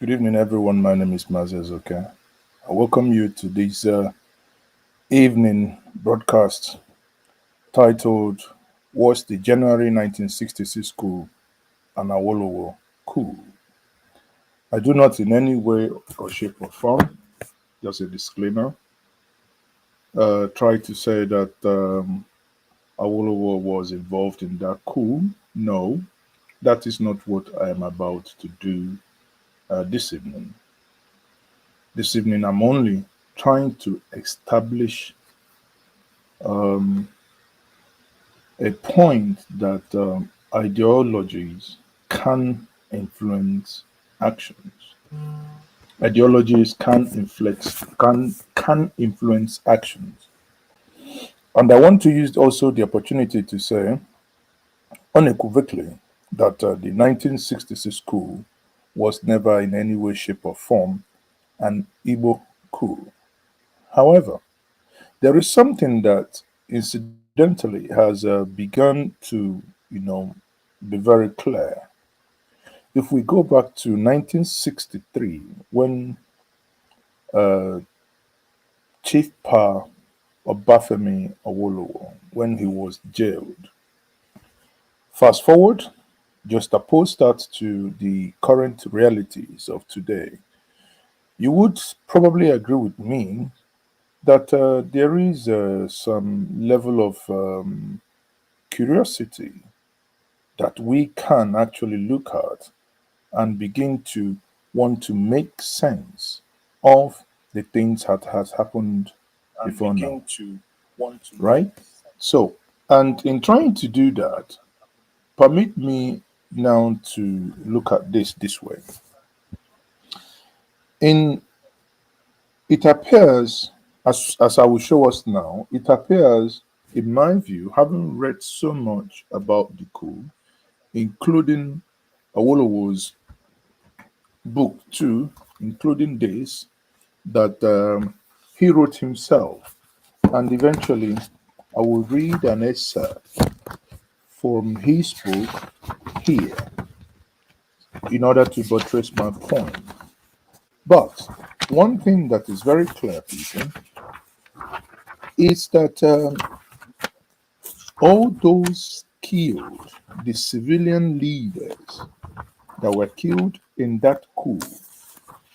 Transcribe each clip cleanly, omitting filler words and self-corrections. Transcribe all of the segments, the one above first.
Good evening, everyone. My name is Mazes. Okay, I welcome you to this evening broadcast titled "Was the January 1966 Coup an Awolowo Coup?" I do not in any way or shape or form, just a disclaimer, try to say that Awolowo was involved in that coup. No, that is not what I am about to do this evening. This evening, I'm only trying to establish um, a point that ideologies can influence actions. Ideologies can influence actions. And I want to use also the opportunity to say unequivocally that the 1966 coup was never in any way, shape, or form an Igbo coup. However, there is something that incidentally has begun to, be very clear. If we go back to 1963, when uh, Chief Pa Obafemi Awolowo, when he was jailed, fast forward, just oppose that to the current realities of today, you would probably agree with me that there is some level of curiosity that we can actually look at and begin to want to make sense of the things that has happened before now, right? So, and in trying to do that, permit me now to look at this way. In it appears, as I will show us now, it appears, in my view, having read so much about the coup, including Awolowo's book too, including this, that he wrote himself. And eventually, I will read an excerpt from his book here in order to buttress my point. But one thing that is very clear, people, is that all those killed, the civilian leaders that were killed in that coup,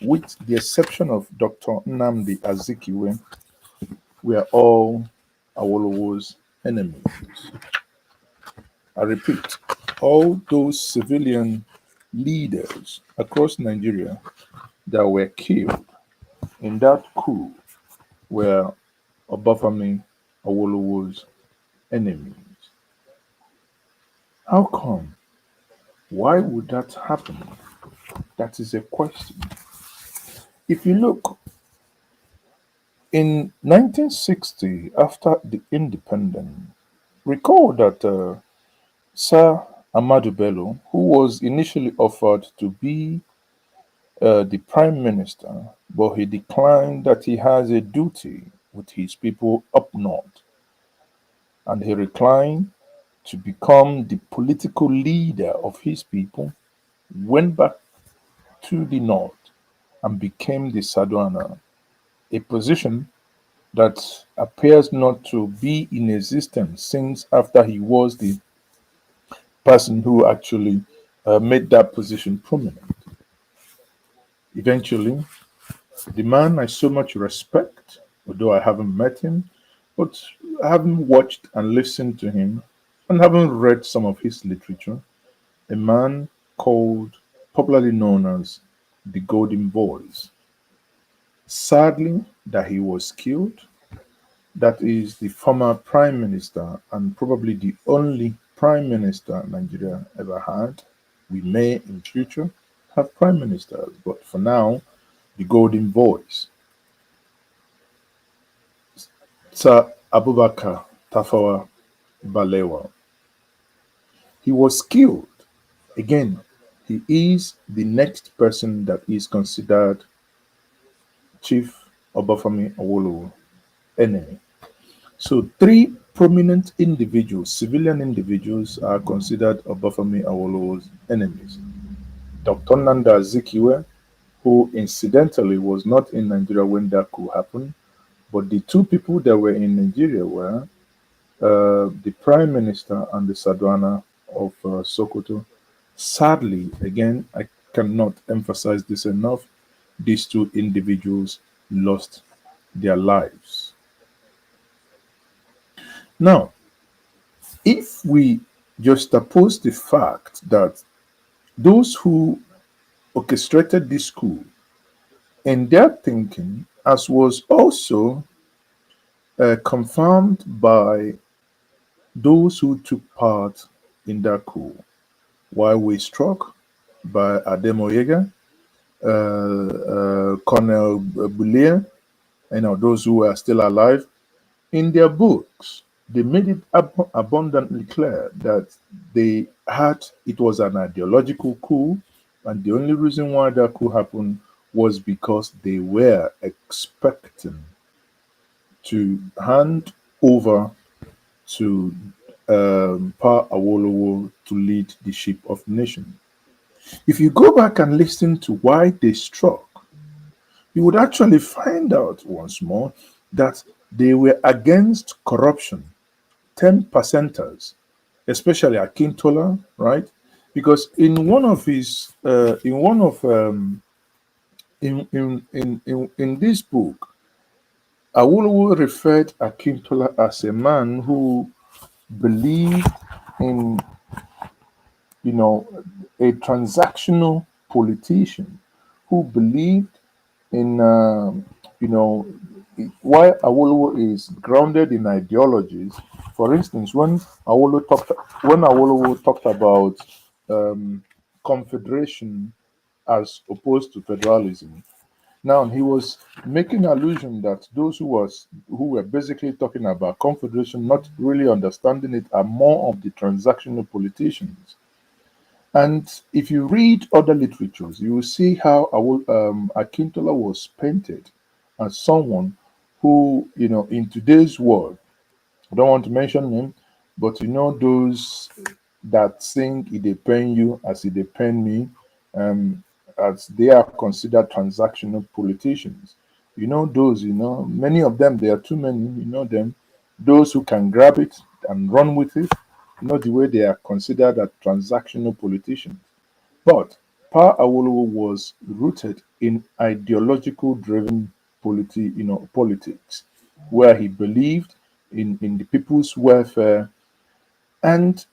with the exception of Dr. Nnamdi Azikiwe, were all Awolowo's enemies. I repeat, all those civilian leaders across Nigeria that were killed in that coup were Obafemi Awolowo's enemies. How come? Why would that happen? That is a question. If you look in 1960, after the independence, recall that Sir Ahmadu Bello, who was initially offered to be the prime minister, but he declined that he has a duty with his people up north, and he reclined to become the political leader of his people, went back to the north and became the Sadwana, a position that appears not to be in existence since after he was the person who actually made that position prominent. Eventually, the man I so much respect, although I haven't met him, but I haven't watched and listened to him and haven't read some of his literature, a man called, popularly known as the Golden Voice. Sadly, that he was killed. That is the former prime minister and probably the only prime minister Nigeria ever had. We may in future have prime ministers, but for now, the Golden Voice. Sir Abubakar Tafawa Balewa. He was killed. Again, he is the next person that is considered Chief Obafemi Awolowo enemy. So three prominent individuals, civilian individuals, are considered Obafemi Awolowo's enemies. Dr. Nanda Azikiwe, who incidentally was not in Nigeria when that coup happened. But the two people that were in Nigeria were the Prime Minister and the Sadwana of Sokoto. Sadly, again, I cannot emphasize this enough, these two individuals lost their lives. Now, if we just oppose the fact that those who orchestrated this coup and their thinking, as was also confirmed by those who took part in that coup, while we struck by Ademoyega, Colonel Bulia, those who are still alive, in their books, they made it abundantly clear that it was an ideological coup, and the only reason why that coup happened was because they were expecting to hand over to Pa Awolowo to lead the ship of nation. If you go back and listen to why they struck, you would actually find out once more that they were against corruption, 10 percenters, especially Akintola, right? Because in one of his, in one of, in this book, Awolowo referred Akintola as a man who believed in, you know, a transactional politician who believed in, you know, why Awolowo is grounded in ideologies. For instance, when Awolowo talked about confederation as opposed to federalism, now he was making allusion that those who were basically talking about confederation, not really understanding it, are more of the transactional politicians. And if you read other literatures, you will see how Akintola was painted as someone who, in today's world, I don't want to mention him, but those that sing "It dey pain you as it dey pain me," um, as they are considered transactional politicians. Those, many of them, there are too many, them, those who can grab it and run with it, the way they are considered as transactional politicians. But Pa Awolowo was rooted in ideological driven politics, where he believed in the people's welfare. And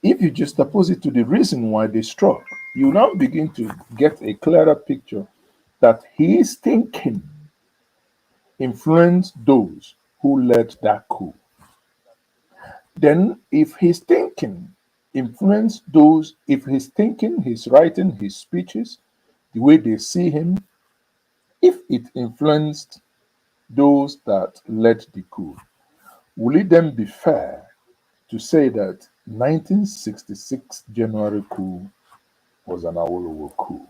if you just oppose it to the reason why they struck, you now begin to get a clearer picture that his thinking influenced those who led that coup. Then, if his thinking influenced those, if his thinking, his writing, his speeches, the way they see him, if it influenced those that led the coup, will it then be fair to say that 1966 January coup was an Awolowo coup,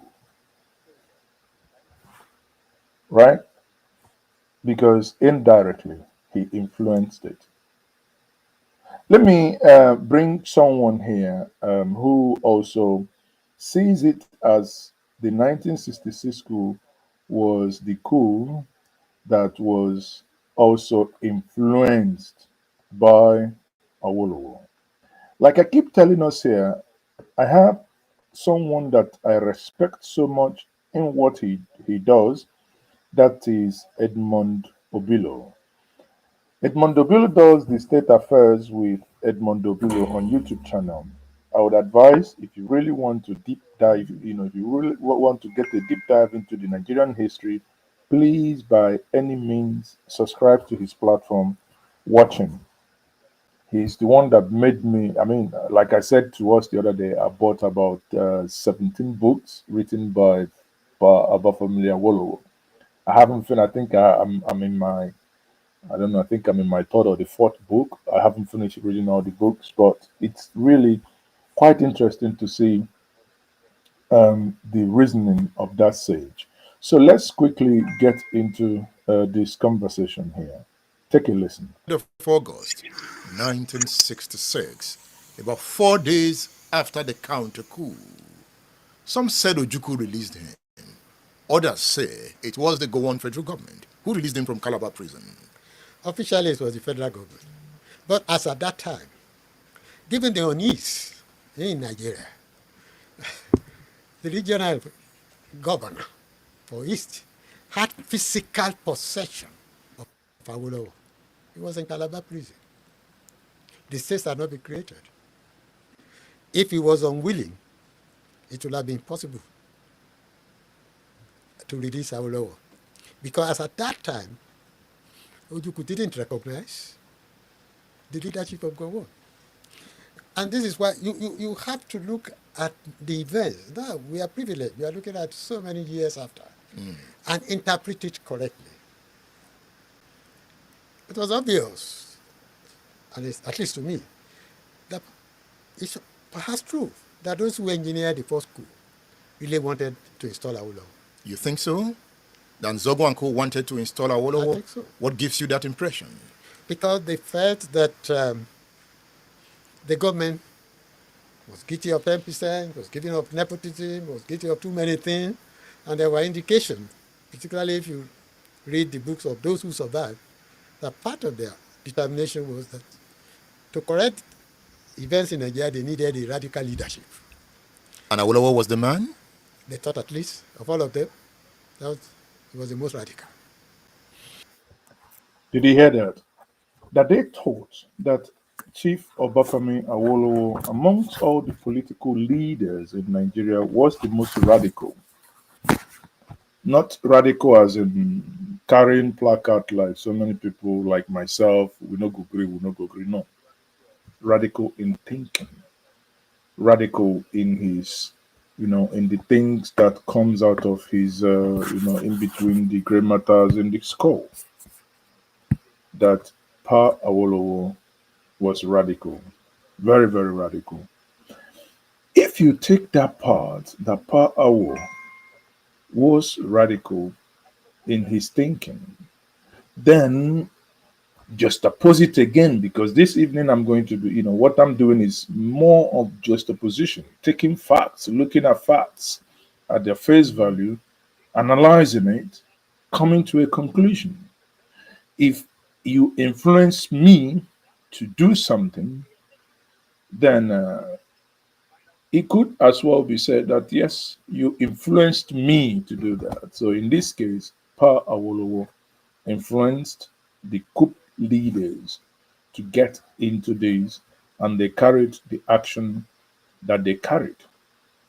right? Because indirectly he influenced it. Let me bring someone here who also sees it as the 1966 coup was the coup that was also influenced by Awolowo. Like I keep telling us here, I have someone that I respect so much in what he does. That is Edmond Obilo. Edmond Obilo does the state affairs with Edmond Obilo on YouTube channel. I would advise if you really want to deep dive, if you really want to get a deep dive into the Nigerian history, please by any means subscribe to his platform. Watch him. He's the one that made me. I mean, like I said to us the other day, I bought about 17 books written by Abafamili Awolowo. I haven't finished. I think I'm in my. I don't know. I think I'm in my third or the fourth book. I haven't finished reading all the books, but it's really quite interesting to see the reasoning of that sage. So let's quickly get into this conversation here. Take a listen. Of August 1966, about 4 days after the counter coup. Some said Ojukwu released him. Others say it was the Gowon federal government who released him from Calabar prison. Officially, it was the federal government. But as at that time, given the unease in Nigeria, the regional governor for East had physical possession of Awolowo. He was in Calabar prison. The states had not been created. If he was unwilling, it would have been possible to release Awolowo. Because at that time, Ojukwu didn't recognize the leadership of Gowon. And this is why you have to look at the events. Now, we are privileged. We are looking at so many years after and interpret it correctly. It was obvious, and it's, at least to me, that it's perhaps true that those who engineered the first coup really wanted to install Awolowo. You think so? That Zobo and Co wanted to install Awolowo? I think so. What gives you that impression? Because they felt that the government was guilty of 10%, was guilty of nepotism, was guilty of too many things, and there were indications, particularly if you read the books of those who survived, that part of their determination was that to correct events in Nigeria, they needed a radical leadership. And Awolowo was the man? They thought, at least, of all of them, that he was the most radical. Did you hear that? That they thought that Chief Obafemi Awolowo, amongst all the political leaders in Nigeria, was the most radical. Not radical as in carrying placard like so many people like myself, we no go agree, we no go agree. No. Radical in thinking. Radical in his, in the things that comes out of his, in between the grey matters in the skull. That Pa Awolowo was radical. Very, very radical. If you take that part, that Pa Awo was radical in his thinking, then just oppose it again, because this evening I'm going to do, what I'm doing is more of just opposition, taking facts, looking at facts at their face value, analyzing it, coming to a conclusion. If you influence me to do something, then it could as well be said that yes, you influenced me to do that. So in this case, Pa Awolowo influenced the coup leaders to get into this, and they carried the action that they carried.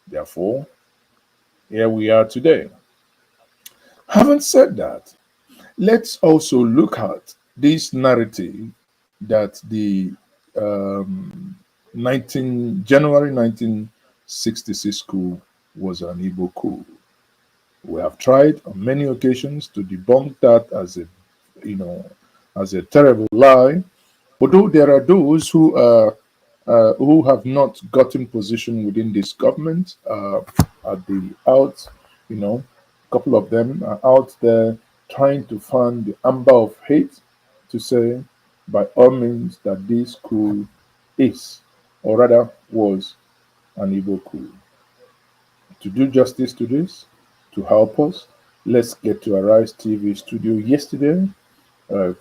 Therefore, here we are today. Having said that, let's also look at this narrative that the January 1966 coup was an Igbo coup. We have tried on many occasions to debunk that as a terrible lie. Although there are those who have not gotten position within this government, at the out, a couple of them are out there trying to fan the amber of hate to say by all means that this coup is, or rather was, an Igbo coup. To do justice to this, to help us, let's get to Arise TV studio yesterday.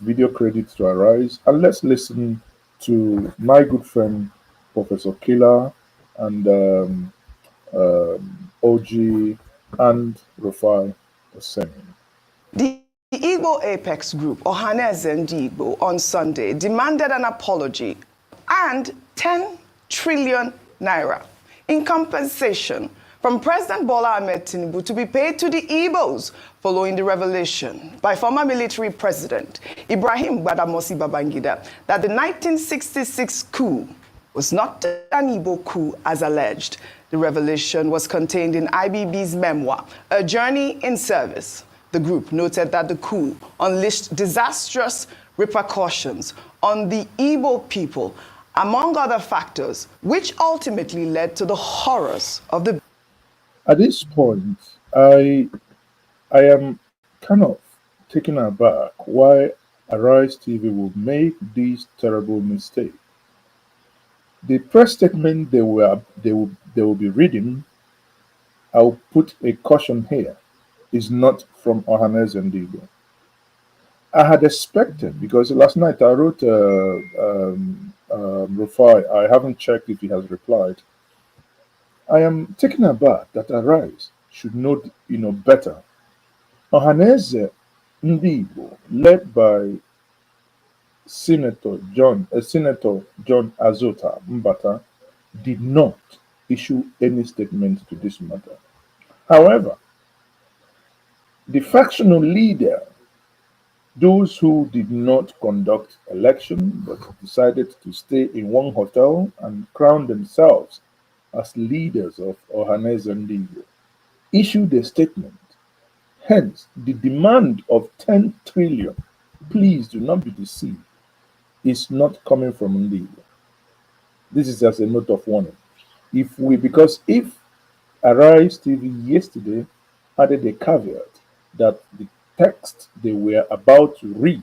Video credits to Arise, and let's listen to my good friend Professor Killer and OG and Rufai Osemi. The Igbo Apex Group, Ohaneze Ndi Igbo, on Sunday demanded an apology and 10 trillion naira in compensation from President Bola Ahmed Tinubu to be paid to the Igbos following the revelation by former military president Ibrahim Badamasi Babangida that the 1966 coup was not an Igbo coup as alleged. The revelation was contained in IBB's memoir, A Journey in Service. The group noted that the coup unleashed disastrous repercussions on the Igbo people, among other factors, which ultimately led to the horrors of the... At this point, I am kind of taken aback why Arise TV will make this terrible mistake. The press statement they will be reading, I'll put a caution here. is not from Ohanes and Igbo. I had expected, because last night I wrote Rufai. I haven't checked if he has replied. I am taken aback that Arise should know, better. Ohaneze Ndi Igbo, led by Senator John Azota Mbata, did not issue any statement to this matter. However, the factional leader, those who did not conduct election but decided to stay in one hotel and crown themselves as leaders of Ohanes and Igbo, issued a statement. Hence, the demand of 10 trillion, please do not be deceived, is not coming from Igbo. This is as a note of warning. If Arise TV yesterday added a caveat that the text they were about to read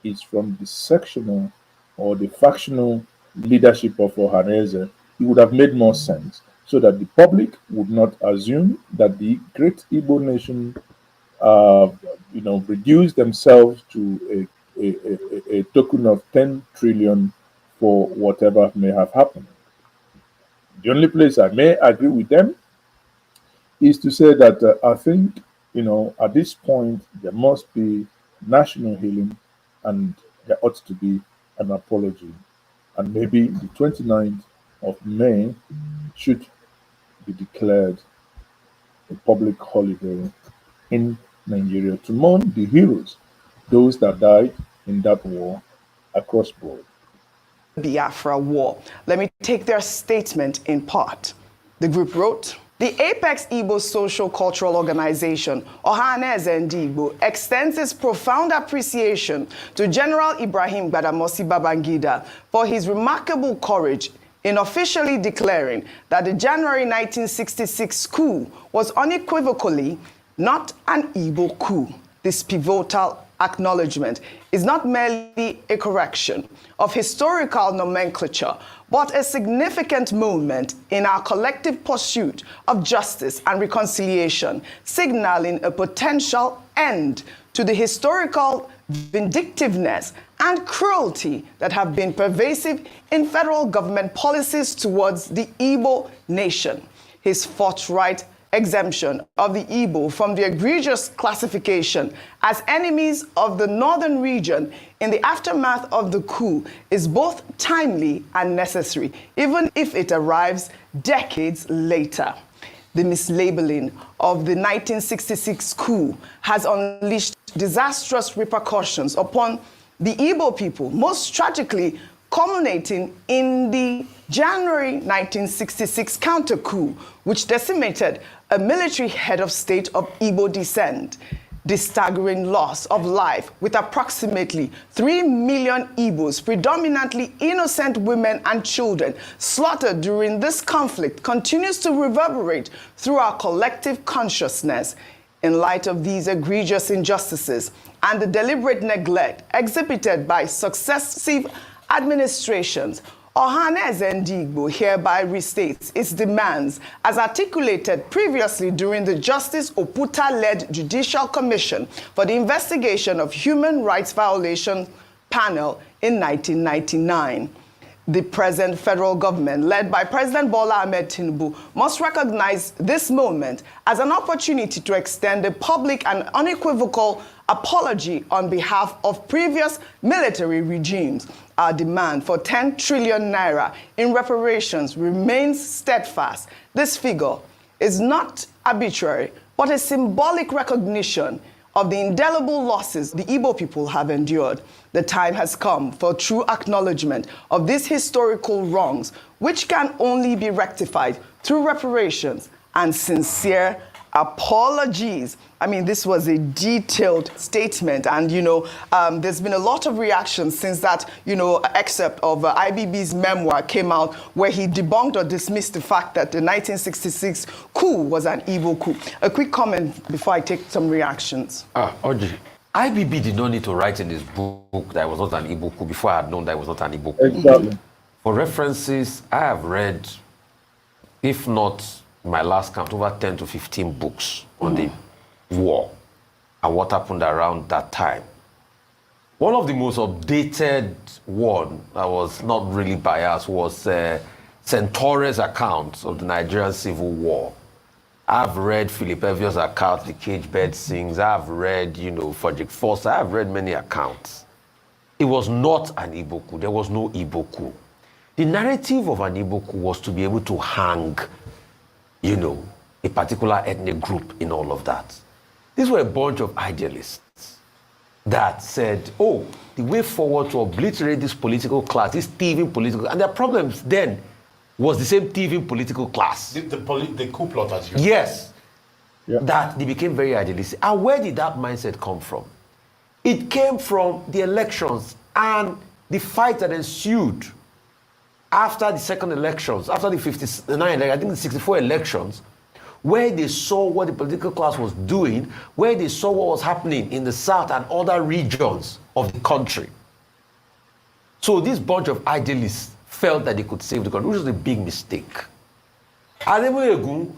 is from the sectional or the factional leadership of Ohaneze, it would have made more sense so that the public would not assume that the great Igbo nation, reduce themselves to a token of 10 trillion for whatever may have happened. The only place I may agree with them is to say that I think, at this point, there must be national healing and there ought to be an apology. And maybe the 29th of May should be declared a public holiday in Nigeria to mourn the heroes, those that died in that war across board. Biafra War. Let me take their statement in part. The group wrote, the Apex Igbo Social Cultural Organization, Ohaneze Igbo, extends its profound appreciation to General Ibrahim Badamasi Babangida for his remarkable courage in officially declaring that the January 1966 coup was unequivocally not an Igbo coup. This pivotal acknowledgement is not merely a correction of historical nomenclature, but a significant moment in our collective pursuit of justice and reconciliation, signaling a potential end to the historical vindictiveness and cruelty that have been pervasive in federal government policies towards the Igbo nation. His forthright exemption of the Igbo from the egregious classification as enemies of the northern region in the aftermath of the coup is both timely and necessary, even if it arrives decades later. The mislabeling of the 1966 coup has unleashed disastrous repercussions upon the Igbo people, most tragically culminating in the January 1966 counter-coup, which decimated a military head of state of Igbo descent. The staggering loss of life, with approximately 3 million Igbos, predominantly innocent women and children, slaughtered during this conflict, continues to reverberate through our collective consciousness. In light of these egregious injustices and the deliberate neglect exhibited by successive administrations, Ohaneze Igbo hereby restates its demands as articulated previously during the Justice Oputa-led Judicial Commission for the Investigation of Human Rights Violation panel in 1999. The present federal government, led by President Bola Ahmed Tinubu, must recognize this moment as an opportunity to extend a public and unequivocal apology on behalf of previous military regimes. Our demand for 10 trillion naira in reparations remains steadfast. This figure is not arbitrary, but a symbolic recognition of the indelible losses the Igbo people have endured. The time has come for true acknowledgement of these historical wrongs, which can only be rectified through reparations and sincere apologies. I mean, this was a detailed statement, and there's been a lot of reactions since that excerpt of IBB's memoir came out, where he debunked or dismissed the fact that the 1966 coup was an Igbo coup. A quick comment before I take some reactions. Oji, IBB did not need to write in his book that it was not an Igbo coup before I had known that it was not an Igbo coup. Exactly. For references, I have read, if not my last count, over 10 to 15 books on the war and what happened around that time. One of the most updated one that was not really biased was Centaure's account of the Nigerian Civil War. I've read Philip Evio's account, The Cage Bird Sings. I've read, Frederick Foster. I've read many accounts. It was not an Igbo coup. There was no Igbo coup. The narrative of an Igbo coup was to be able to hang, a particular ethnic group in all of that. These were a bunch of idealists that said, oh, the way forward to obliterate this political class, this thieving political, and their problems then was the same thieving political class. The coup plotters. Yes. Yeah. That they became very idealistic. And where did that mindset come from? It came from the elections and the fight that ensued after the second elections, after the 59, I think the 64 elections, where they saw what the political class was doing, where they saw what was happening in the South and other regions of the country. So this bunch of idealists felt that they could save the country, which was a big mistake. Ademoye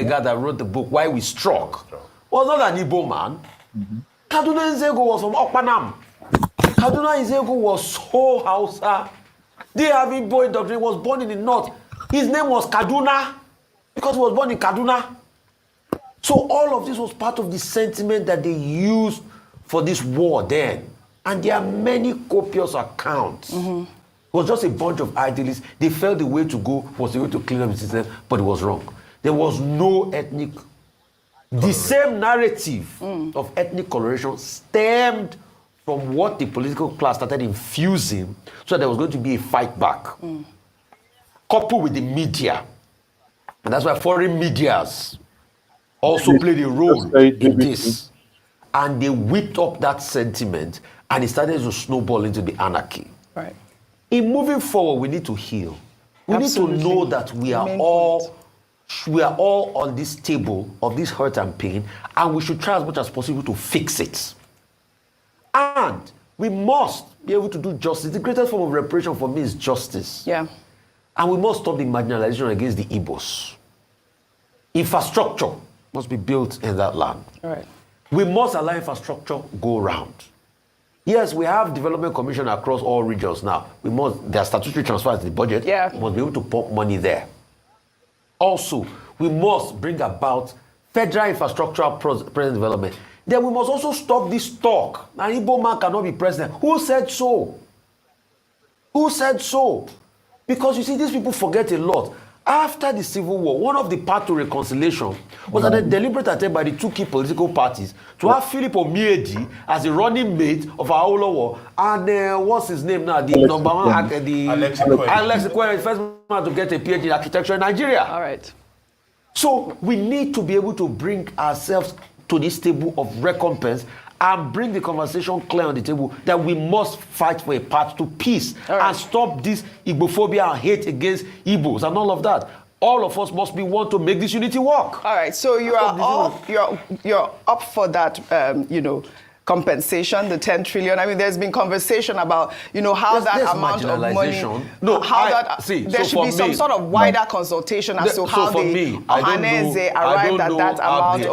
that wrote the book, Why We Struck, was not an Igbo man. Mm-hmm. Kaduna Nzego was from Okpanam. Kaduna Nzego was so Hausa. They have Igbo doctrine, was born in the north. His name was Kaduna because he was born in Kaduna. So all of this was part of the sentiment that they used for this war then. And there are many copious accounts. Mm-hmm. It was just a bunch of idealists. They felt the way to go was the way to clean up the system, but it was wrong. There was no ethnic. The same narrative of ethnic coloration stemmed from what the political class started infusing, so there was going to be a fight back. Coupled with the media. And that's why foreign medias also played a role in this. And they whipped up that sentiment, and it started to snowball into the anarchy. Right. In moving forward, we need to heal. We need to know that we are all on this table of this hurt and pain, and we should try as much as possible to fix it. And we must be able to do justice. The greatest form of reparation for me is justice. Yeah. And we must stop the marginalization against the Igbos. Infrastructure must be built in that land. All right. We must allow infrastructure go round. Yes, we have development commission across all regions now. There are statutory transfers to the budget. Yeah. We must be able to pump money there. Also, we must bring about federal infrastructural present development. Then we must also stop this talk. An Igbo man cannot be president. Who said so? Who said so? Because you see, these people forget a lot. After the Civil War, one of the paths to reconciliation was a deliberate attempt by the two key political parties to have Philip Omiedi as the running mate of Awolowo and what's his name now? The number one, Alex Ekwere, the first man to get a PhD in architecture in Nigeria. All right. So we need to be able to bring ourselves to this table of recompense and bring the conversation clear on the table that we must fight for a path to peace and stop this Igbophobia and hate against Igbos and all of that. All of us must be one to make this unity work. All right, so you're up for that, compensation, the 10 trillion. I mean, there's been conversation about, how that amount of money, there should be some sort of wider consultation as to how the Ohaneze arrived at that amount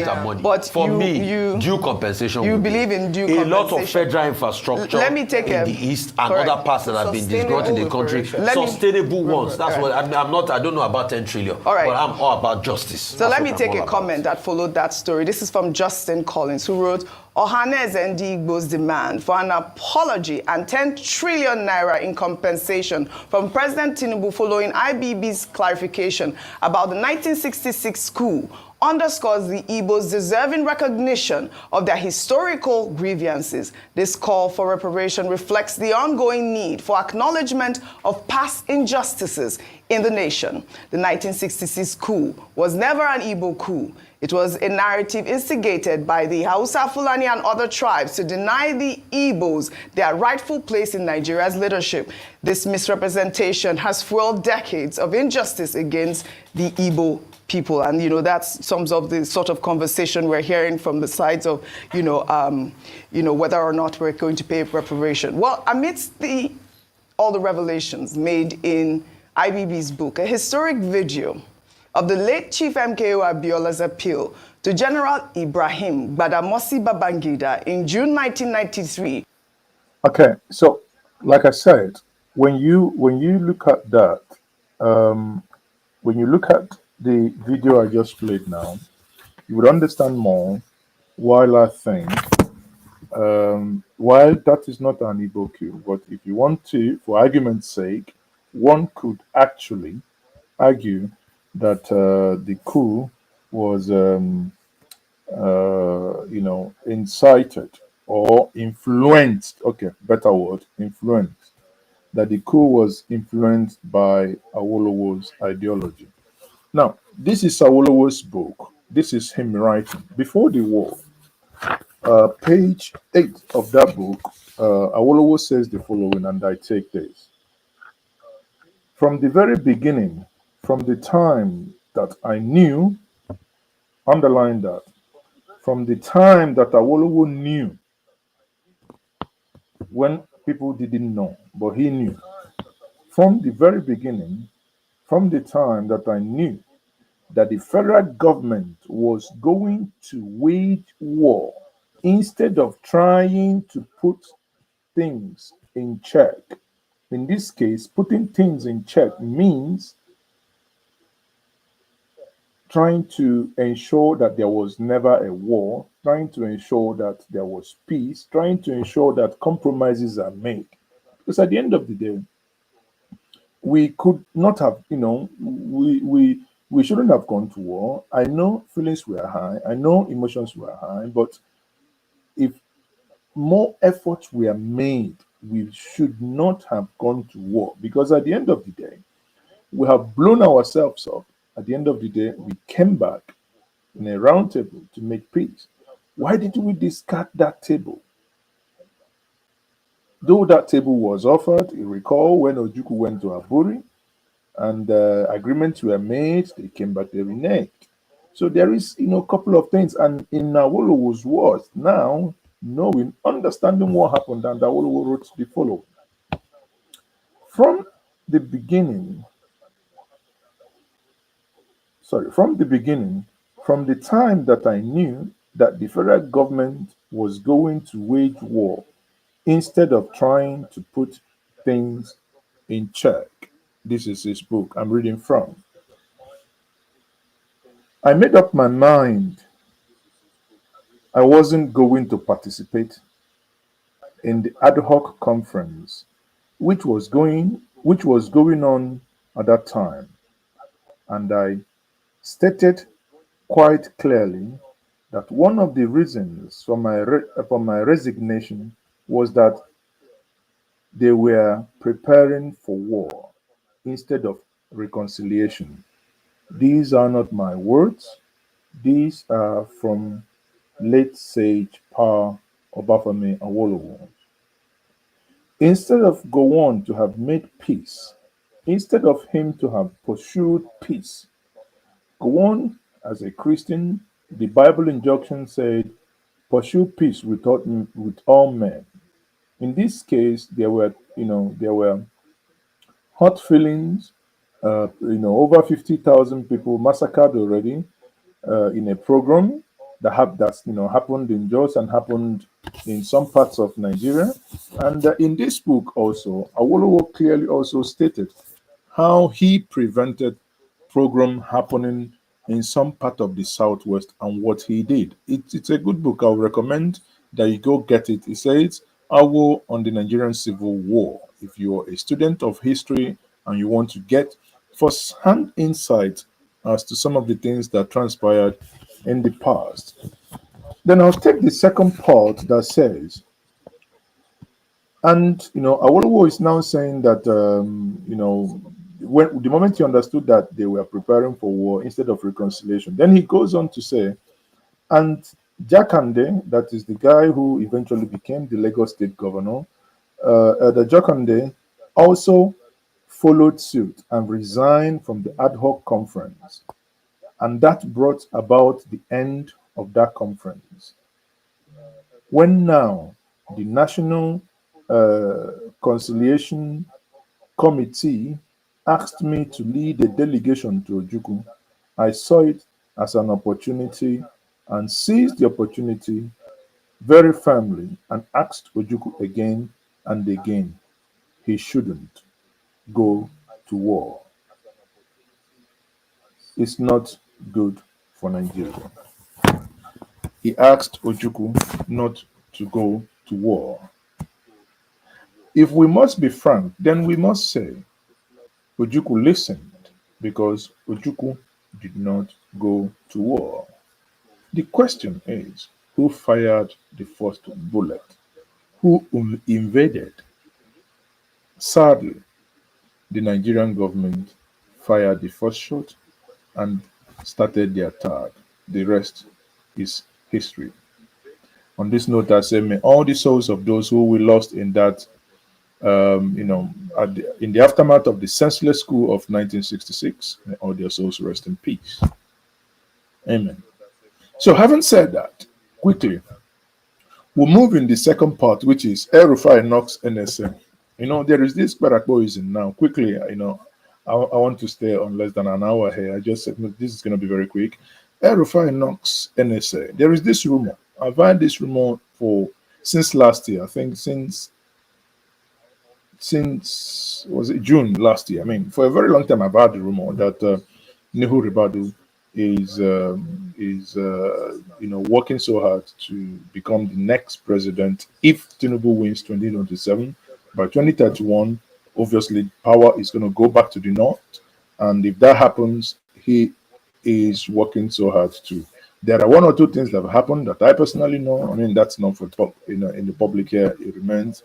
of money. But for me, due compensation. You believe in due compensation. A lot of federal infrastructure in the east and other parts that have been disgruntled in the country, sustainable ones. That's what I don't know about 10 trillion, but I'm all about justice. So let me take a comment that followed that story. This is from Justin Collins, who wrote, Ohaneze and Igbo's demand for an apology and 10 trillion naira in compensation from President Tinubu following IBB's clarification about the 1966 coup underscores the Igbos' deserving recognition of their historical grievances. This call for reparation reflects the ongoing need for acknowledgement of past injustices in the nation. The 1966 coup was never an Igbo coup. It was a narrative instigated by the Hausa, Fulani, and other tribes to deny the Igbos their rightful place in Nigeria's leadership. This misrepresentation has fueled decades of injustice against the Igbo people. And, that sums up the sort of conversation we're hearing from the sides of, whether or not we're going to pay reparation. Well, amidst all the revelations made in IBB's book, a historic video of the late Chief MKO Abiola's appeal to General Ibrahim Badamasi Babangida in June 1993. Okay, so like I said, when you look at that, um, when you look at the video I just played now, you would understand more. While I think, while that is not an Igbo coup, but if you want to, for argument's sake, one could actually argue that the coup was, incited or influenced. Okay, better word, influenced. That the coup was influenced by Awolowo's ideology. Now, this is Awolowo's book. This is him writing before the war. Page 8 of that book, Awolowo says the following, and I take this. From the very beginning, from the time that I knew, underline that, from the time that Awolowo knew, when people didn't know, but he knew, from the very beginning, from the time that I knew that the federal government was going to wage war instead of trying to put things in check. In this case, putting things in check means trying to ensure that there was never a war, trying to ensure that there was peace, trying to ensure that compromises are made. Because at the end of the day, we could not have, we shouldn't have gone to war. I know feelings were high, I know emotions were high, but if more efforts were made, we should not have gone to war. Because at the end of the day, we have blown ourselves up. At the end of the day, we came back in a round table to make peace. Why did we discard that table? Though that table was offered, you recall when Ojuku went to Aburi and agreements were made, they came back, they reneged. So there is, a couple of things. And in Awolowo's words, now knowing, understanding what happened, and Awolowo wrote the following. From the beginning, from the beginning, from the time that I knew that the federal government was going to wage war instead of trying to put things in check. This is his book I'm reading from. I made up my mind I wasn't going to participate in the ad hoc conference which was going on at that time, and I stated quite clearly that one of the reasons for my resignation was that they were preparing for war instead of reconciliation. These are not my words. These are from late sage Pa Obafemi Awolowo. Instead of Gowon to have made peace, instead of him to have pursued peace, Gowon, as a Christian, the Bible injunction said, pursue peace with all men. In this case, there were hot feelings. Over 50,000 people massacred already in a program that's happened in Jos and happened in some parts of Nigeria. And in this book also, Awolowo clearly also stated how he prevented program happening in some part of the southwest and what he did. It's a good book. I'll recommend that you go get it. It says Awo on the Nigerian Civil War. If you're a student of history and you want to get first-hand insight as to some of the things that transpired in the past. Then I'll take the second part that says, and Awolowo is now saying that when the moment he understood that they were preparing for war instead of reconciliation, then he goes on to say, and Jakande, that is the guy who eventually became the Lagos State governor, the Jakande also followed suit and resigned from the ad hoc conference, and that brought about the end of that conference. When now the National Conciliation Committee asked me to lead a delegation to Ojukwu, I saw it as an opportunity and seized the opportunity very firmly and asked Ojukwu again and again he shouldn't go to war. It's not good for Nigeria. He asked Ojukwu not to go to war. If we must be frank, then we must say Ojukwu listened because Ojukwu did not go to war. The question is, who fired the first bullet? Who invaded? Sadly, the Nigerian government fired the first shot and started the attack. The rest is history. On this note, I say, may all the souls of those who we lost in that, in the aftermath of the senseless coup of 1966, may all their souls rest in peace. Amen. So, having said that, quickly, we'll move in the second part, which is El-Rufai Knox NSA. There is this Barakboism now. Quickly, I want to stay on less than an hour here. I just said, no, this is going to be very quick. El-Rufai Knox NSA. There is this rumor. I've had this rumor since last year. I think since was it June last year? I mean, for a very long time, I've had the rumor that Nuhu Ribadu is working so hard to become the next president if Tinubu wins 2027. By 2031, obviously, power is going to go back to the north, and if that happens, he is working so hard too. There are one or two things that have happened that I personally know. I mean, that's not for in the public here. It remains.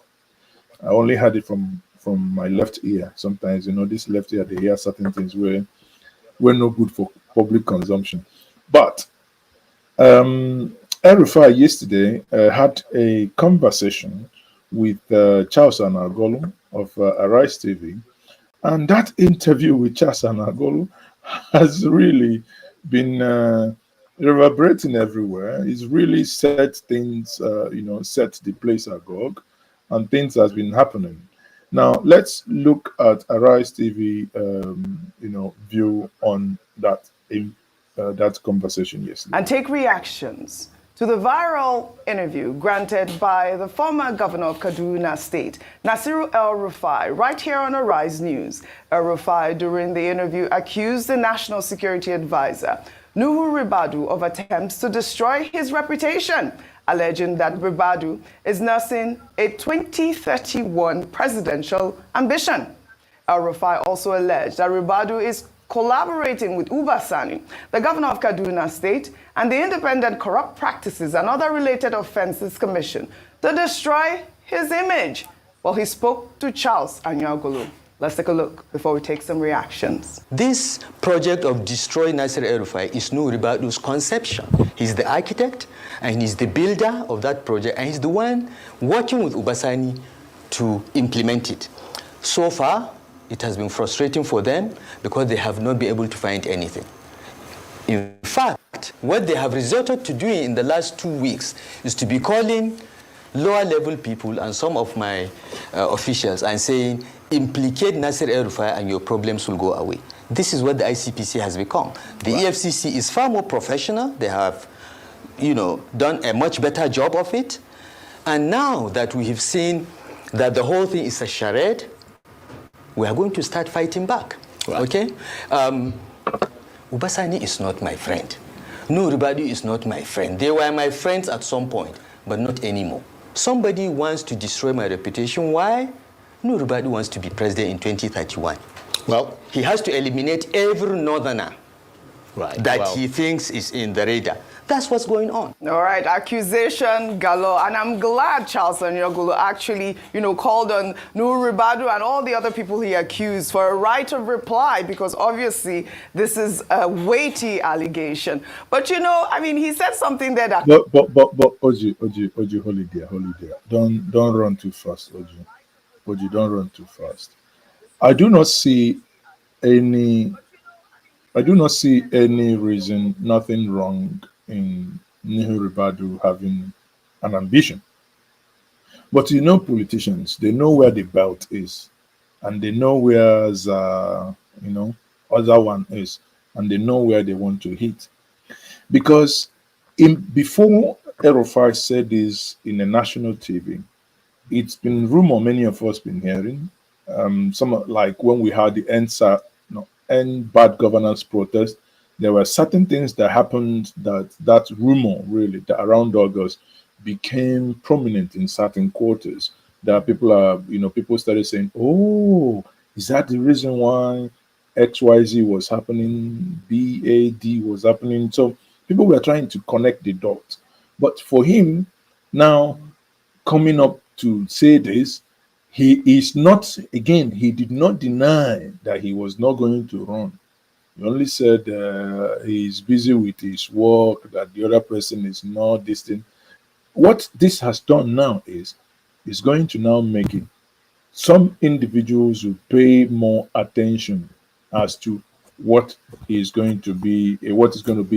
I only had it from my left ear. Sometimes, this left ear, they hear certain things were no good for public consumption. But El-Rufai yesterday had a conversation with Charles Anagolu of Arise TV, and that interview with Charles Anagolu has really been reverberating everywhere. It's really set things, set the place agog, and things has been happening. Now let's look at Arise TV, view on that conversation yesterday, and take reactions to the viral interview granted by the former governor of Kaduna State, Nasiru El-Rufai, right here on Arise News. El-Rufai, during the interview, accused the National Security Advisor, Nuhu Ribadu, of attempts to destroy his reputation, alleging that Ribadu is nursing a 2031 presidential ambition. El-Rufai also alleged that Ribadu is collaborating with Uba Sani, the governor of Kaduna State, and the Independent Corrupt Practices and Other Related Offences Commission to destroy his image. Well, he spoke to Charles Anyagolu. Let's take a look before we take some reactions. This project of destroying Nasir El-Rufai is Nuhu Ribadu's conception. He's the architect and he's the builder of that project, and he's the one working with Ubasani to implement it. So far, it has been frustrating for them because they have not been able to find anything. In fact, what they have resorted to doing in the last 2 weeks is to be calling lower level people and some of my officials and saying, implicate Nasir El-Rufai and your problems will go away. This is what the ICPC has become. The EFCC is far more professional. They have, done a much better job of it. And now that we have seen that the whole thing is a charade, we are going to start fighting back, okay? Ubasani is not my friend. Nuhu Ribadu is not my friend. They were my friends at some point, but not anymore. Somebody wants to destroy my reputation. Why? Nuhu Ribadu wants to be president in 2031. Well, he has to eliminate every northerner that he thinks is in the radar. That's what's going on. All right, accusation galore. And I'm glad Charles Anyagolu actually, called on Nuhu Ribadu and all the other people he accused for a right of reply, because obviously this is a weighty allegation. But, he said something there that... But Oji, hold it there. Don't run too fast, Oji. Oji, don't run too fast. I do not see any reason, nothing wrong in Nuhu Ribadu having an ambition. But politicians, they know where the belt is, and they know where the other one is, and they know where they want to hit. Because Before Erofai said this in a national TV, it's been rumor many of us been hearing. Like when we had the end bad governance protest, there were certain things that happened that rumor really that around August became prominent in certain quarters. That people started saying, "Oh, is that the reason why XYZ was happening, BAD was happening?" So people were trying to connect the dots. But for him now coming up to say this, he is not, again, he did not deny that he was not going to run. He only said he's busy with his work, that the other person is not this thing. What this has done now is going to now make it some individuals will pay more attention as to what is going to be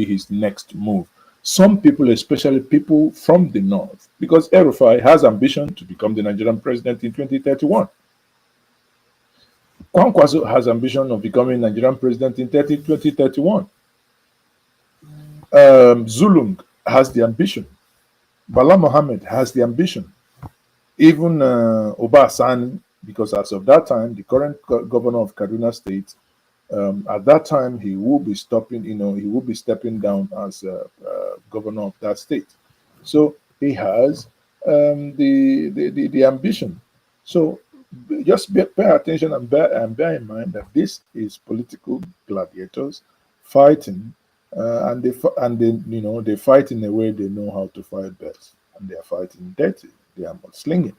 his next move. Some people, especially people from the north, because Erufai has ambition to become the Nigerian president in 2031. Kwankwaso has ambition of becoming Nigerian president in 2031. Zulung has the ambition. Bala Mohammed has the ambition. Even Obasani, because as of that time, the current governor of Kaduna State, at that time he will be stepping down as governor of that state. So he has the ambition. So just pay attention and bear in mind that this is political gladiators fighting, and they fight in a way they know how to fight best, and they are fighting dirty. They are not slinging.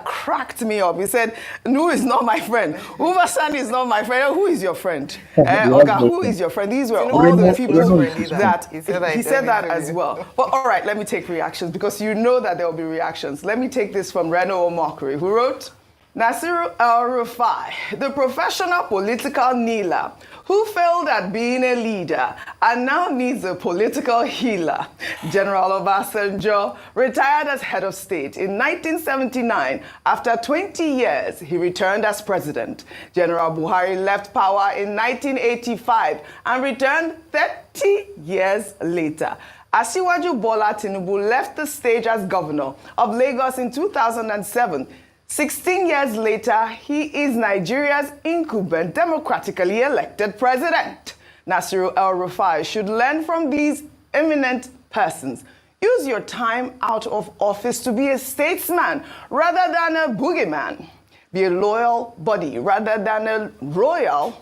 Cracked me up. He said, "Nu is not my friend. Ubasan is not my friend. Who is your friend? Oga, who is your friend?" These were all the people that he said that as well. But all right, let me take reactions because you know that there will be reactions. Let me take this from Reno Omokri, who wrote, "Nasiru El-Rufai, the professional political kneeler who failed at being a leader and now needs a political healer. General Obasanjo retired as head of state in 1979. After 20 years, he returned as president. General Buhari left power in 1985 and returned 30 years later. Asiwaju Bola Tinubu left the stage as governor of Lagos in 2007. 16 years later, he is Nigeria's incumbent democratically elected president. Nasiru El-Rufai should learn from these eminent persons. Use your time out of office to be a statesman rather than a boogeyman. Be a loyal buddy rather than a royal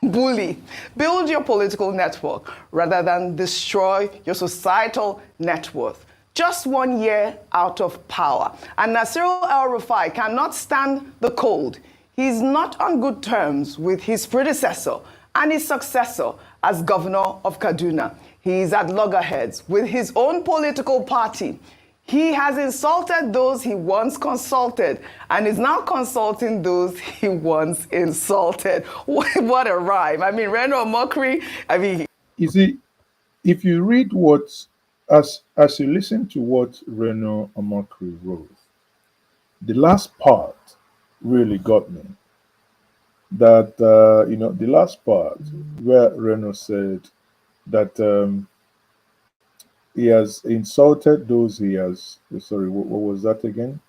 bully. Build your political network rather than destroy your societal net worth. Just 1 year out of power, and Nasiru El-Rufai cannot stand the cold. He's not on good terms with his predecessor and his successor as governor of Kaduna. He's at loggerheads with his own political party. He has insulted those he once consulted and is now consulting those he once insulted." What a rhyme. I mean, Reno Mokri, You see, if you read as you listen to what Reno Omokri wrote, the last part really got me. That the last part where Reno said that he has insulted those he has. Sorry, what was that again?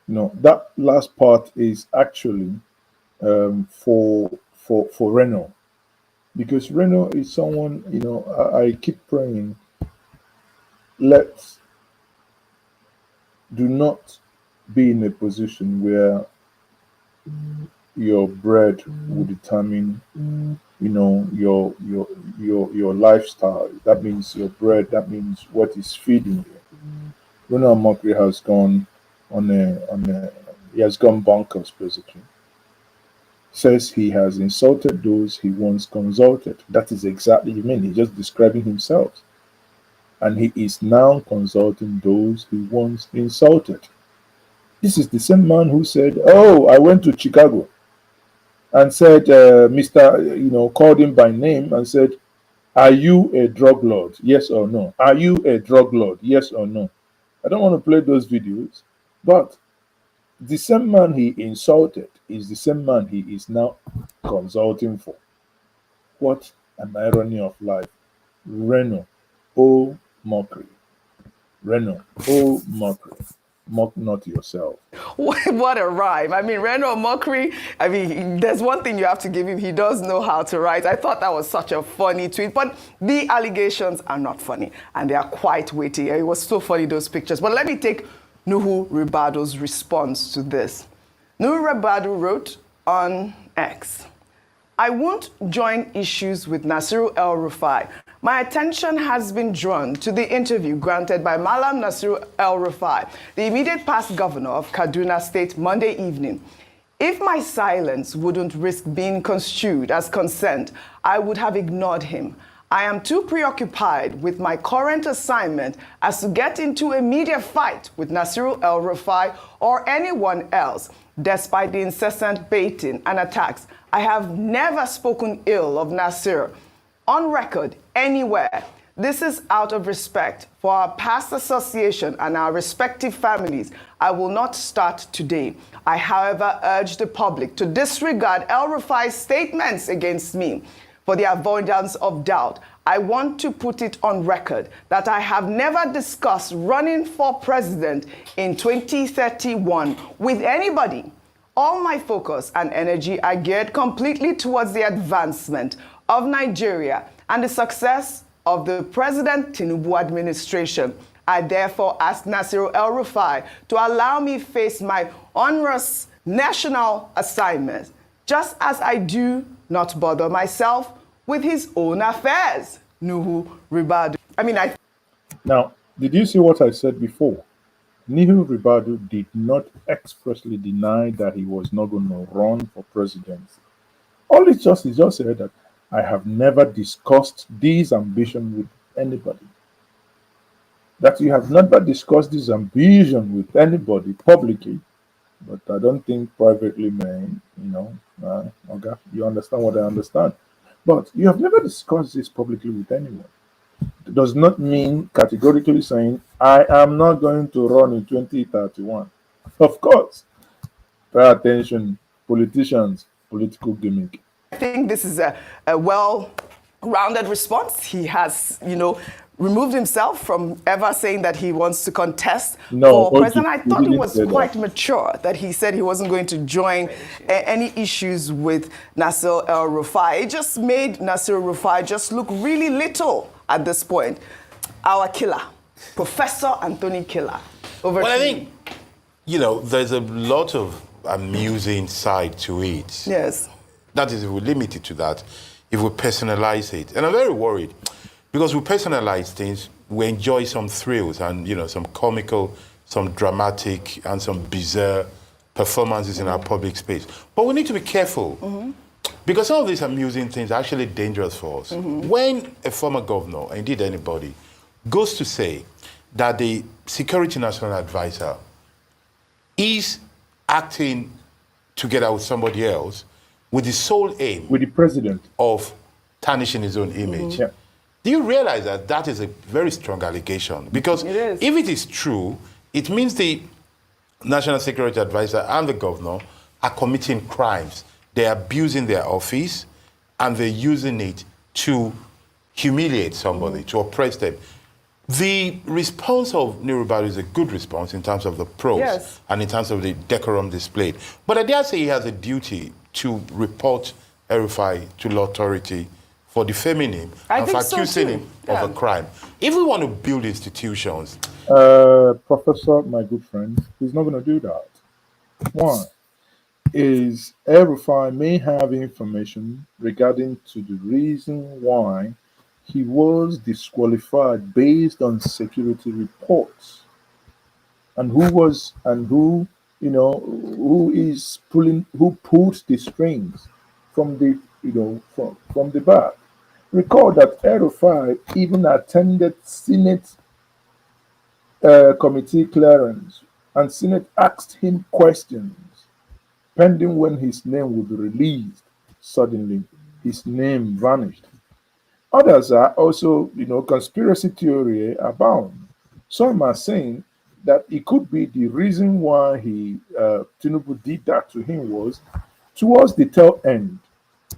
No, that last part is actually for Reno, because Reno is someone I keep praying. Let's do not be in a position where your bread will determine your lifestyle. That means your bread, that means what is feeding you. Ronald Mokri has gone he has gone bonkers basically. Says he has insulted those he once consulted. That is exactly what he meant. He's just describing himself. And he is now consulting those he once insulted. This is the same man who said, "Oh, I went to Chicago," and said, called him by name and said, "Are you a drug lord? Yes or no? Are you a drug lord? Yes or no?" I don't want to play those videos, but the same man he insulted is the same man he is now consulting for. What an irony of life. Reno, oh mockery. Reno, oh mockery. Mock not yourself. What a rhyme. I mean, Reno Mokri, I mean, there's one thing you have to give him. He does know how to write. I thought that was such a funny tweet, but the allegations are not funny, and they are quite witty. It was so funny, those pictures. But let me take Nuhu Ribado's response to this. Nuhu Ribado wrote on X, I won't join issues with Nasiru El-Rufai. My attention has been drawn to the interview granted by Malam Nasiru El-Rufai, the immediate past governor of Kaduna State, Monday evening. If my silence wouldn't risk being construed as consent, I would have ignored him. I am too preoccupied with my current assignment as to get into a media fight with Nasiru El-Rufai or anyone else, despite the incessant baiting and attacks. I have never spoken ill of Nasir on record anywhere. This is out of respect for our past association and our respective families. I will not start today. I, however, urge the public to disregard El-Rufai's statements against me. For the avoidance of doubt, I want to put it on record that I have never discussed running for president in 2031 with anybody. All my focus and energy are geared completely towards the advancement of Nigeria and the success of the President Tinubu administration. I therefore ask Nasiru El-Rufai to allow me face my onerous national assignments, just as I do not bother myself with his own affairs. Nuhu Ribadu. Now, did you see what I said before? Nuhu Ribadu did not expressly deny that he was not going to run for presidency. All he just said that I have never discussed this ambition with anybody. That you have never discussed this ambition with anybody publicly, but I don't think privately, man, okay, you understand what I understand. But you have never discussed this publicly with anyone. It does not mean categorically saying, I am not going to run in 2031. Of course, pay attention, politicians, political gimmick. I think this is a well-rounded response. He has, removed himself from ever saying that he wants to contest for president. I thought it was quite mature that he said he wasn't going to join any issues with Nasir El-Rufai. It just made Nasir El-Rufai just look really little at this point. Our killer, Professor Anthony Killer. Well, I think, there's a lot of amusing side to it. Yes. That is, if we limit it to that, if we personalize it. And I'm very worried, because we personalize things, we enjoy some thrills and, some comical, some dramatic, and some bizarre performances in our public space. But we need to be careful, because some of these amusing things are actually dangerous for us. When a former governor, or indeed anybody, goes to say that the Security National Advisor is acting together with somebody else with the sole aim with the president of tarnishing his own image. Yeah. Do you realize that that is a very strong allegation? Because if it is true, it means the National Security Advisor and the governor are committing crimes. They're abusing their office and they're using it to humiliate somebody, to oppress them. The response of Nuribadu is a good response in terms of the pros and in terms of the decorum displayed. But I dare say he has a duty to report El-Rufai to law authority for defaming him and for accusing him of a crime. If we want to build institutions... Professor, my good friend, he's not going to do that. One is El-Rufai may have information regarding to the reason why he was disqualified based on security reports, and who pulled the strings from the from the back. Recall that El-Rufai even attended Senate committee clearance, and Senate asked him questions pending when his name would be released. Suddenly, his name vanished. Others are also, conspiracy theory abound. Some are saying that it could be the reason why Tinubu did that to him was towards the tail end.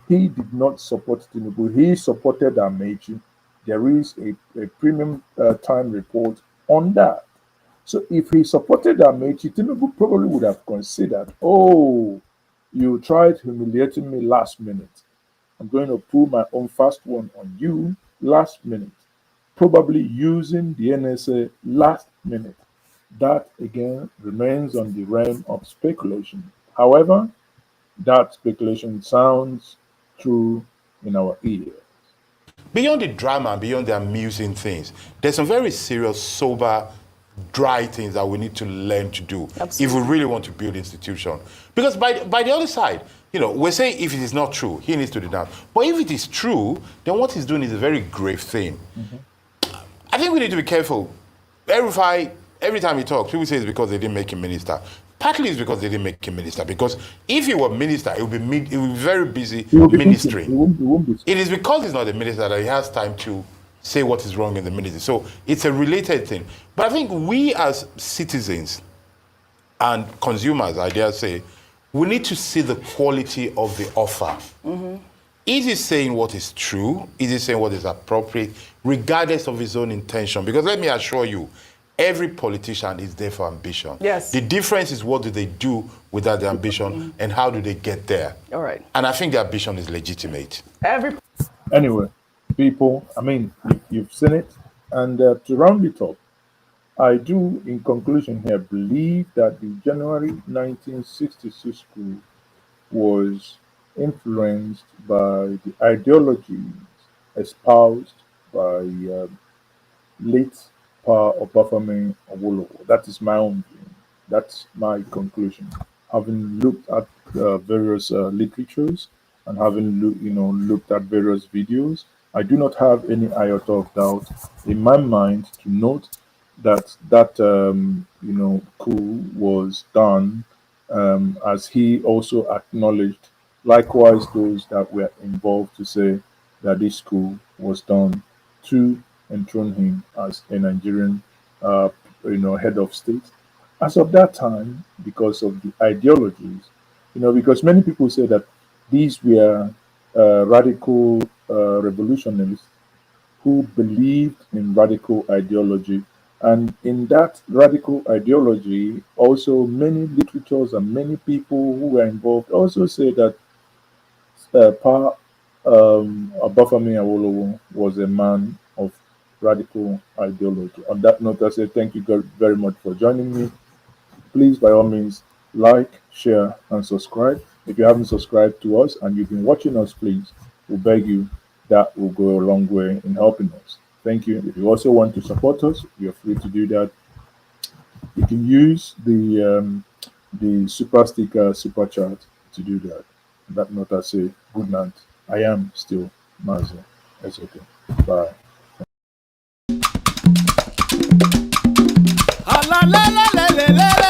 He did not support Tinubu. He supported Amechi. There is a premium time report on that. So if he supported Amechi, Tinubu probably would have considered, oh, you tried humiliating me last minute. I'm going to pull my own fast one on you last minute, probably using the NSA last minute. That again remains on the realm of speculation. However, that speculation sounds true in our ears. Beyond the drama, beyond the amusing things, there's some very serious, sober, dry things that we need to learn to do if we really want to build institution. Because by the other side, we say if it is not true, he needs to denounce. But if it is true, then what he's doing is a very grave thing. I think we need to be careful. Every time he talks, people say it's because they didn't make him minister. Partly it's because they didn't make him minister. Because if he were minister, he would be very busy ministering. He won't be. It is because he's not a minister that he has time to say what is wrong in the ministry. So it's a related thing. But I think we as citizens and consumers, I dare say, we need to see the quality of the offer. Is he saying what is true? Is he saying what is appropriate, regardless of his own intention? Because let me assure you, every politician is there for ambition. Yes. The difference is what do they do without the ambition and how do they get there? All right. And I think the ambition is legitimate. Anyway, people, I mean, you've seen it. And to round it up, I do, in conclusion here, believe that the January 1966 coup was influenced by the ideologies espoused by late Pa Obafemi Awolowo. That is my own view. That's my conclusion. Having looked at various literatures and having looked at various videos, I do not have any iota of doubt in my mind to note that coup was done, as he also acknowledged. Likewise, those that were involved to say that this coup was done to enthrone him as a Nigerian, head of state. As of that time, because of the ideologies, because many people say that these were radical revolutionaries who believed in radical ideology. And in that radical ideology, also many literatures and many people who were involved also say that Pa Obafemi Awolowo was a man of radical ideology. On that note, I say thank you very much for joining me. Please, by all means, like, share, and subscribe. If you haven't subscribed to us and you've been watching us, please, we beg you, that will go a long way in helping us. Thank you. If you also want to support us, you're free to do that. You can use the super sticker, super chat to do that. On that note, I say good night. I am still Mazi. It's okay. Bye. La la la la la la.